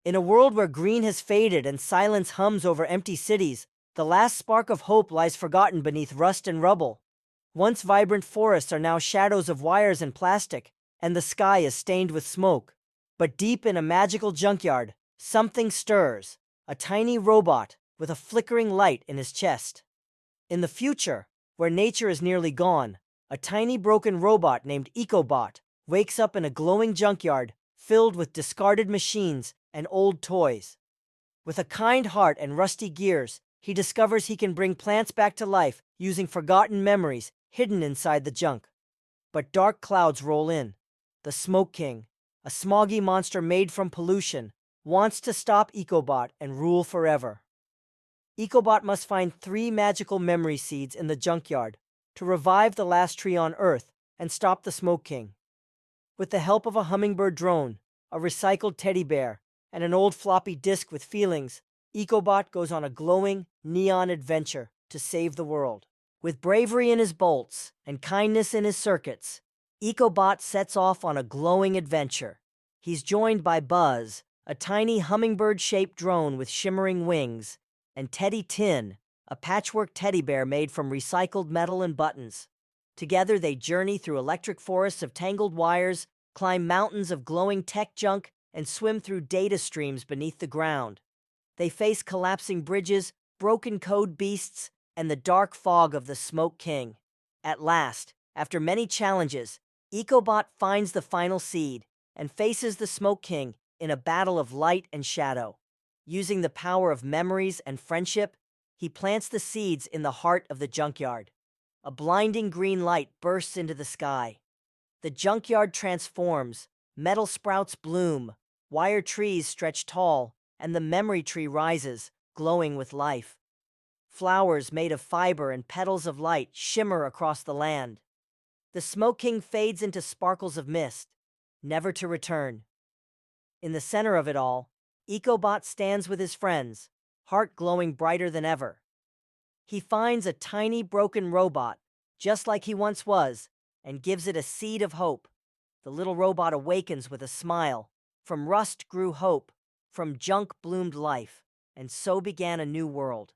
In a world where green has faded and silence hums over empty cities, the last spark of hope lies forgotten beneath rust and rubble. Once vibrant forests are now shadows of wires and plastic, and the sky is stained with smoke. But deep in a magical junkyard, something stirs, a tiny robot with a flickering light in his chest. In the future, where nature is nearly gone, a tiny broken robot named EcoBot wakes up in a glowing junkyard filled with discarded machines and old toys. With a kind heart and rusty gears, he discovers he can bring plants back to life using forgotten memories hidden inside the junk. But dark clouds roll in. The Smoke King, a smoggy monster made from pollution, wants to stop EcoBot and rule forever. EcoBot must find 3 magical memory seeds in the junkyard to revive the last tree on Earth and stop the Smoke King. With the help of a hummingbird drone, a recycled teddy bear, and an old floppy disk with feelings, EcoBot goes on a glowing, neon adventure to save the world. With bravery in his bolts and kindness in his circuits, EcoBot sets off on a glowing adventure. He's joined by Buzz, a tiny hummingbird-shaped drone with shimmering wings, and Teddy Tin, a patchwork teddy bear made from recycled metal and buttons. Together they journey through electric forests of tangled wires, climb mountains of glowing tech junk, and swim through data streams beneath the ground. They face collapsing bridges, broken code beasts, and the dark fog of the Smoke King. At last, after many challenges, EcoBot finds the final seed and faces the Smoke King in a battle of light and shadow. Using the power of memories and friendship, he plants the seeds in the heart of the junkyard. A blinding green light bursts into the sky. The junkyard transforms, metal sprouts bloom, wire trees stretch tall, and the memory tree rises, glowing with life. Flowers made of fiber and petals of light shimmer across the land. The Smoke King fades into sparkles of mist, never to return. In the center of it all, EcoBot stands with his friends, heart glowing brighter than ever. He finds a tiny broken robot, just like he once was, and gives it a seed of hope. The little robot awakens with a smile. From rust grew hope, from junk bloomed life, and so began a new world.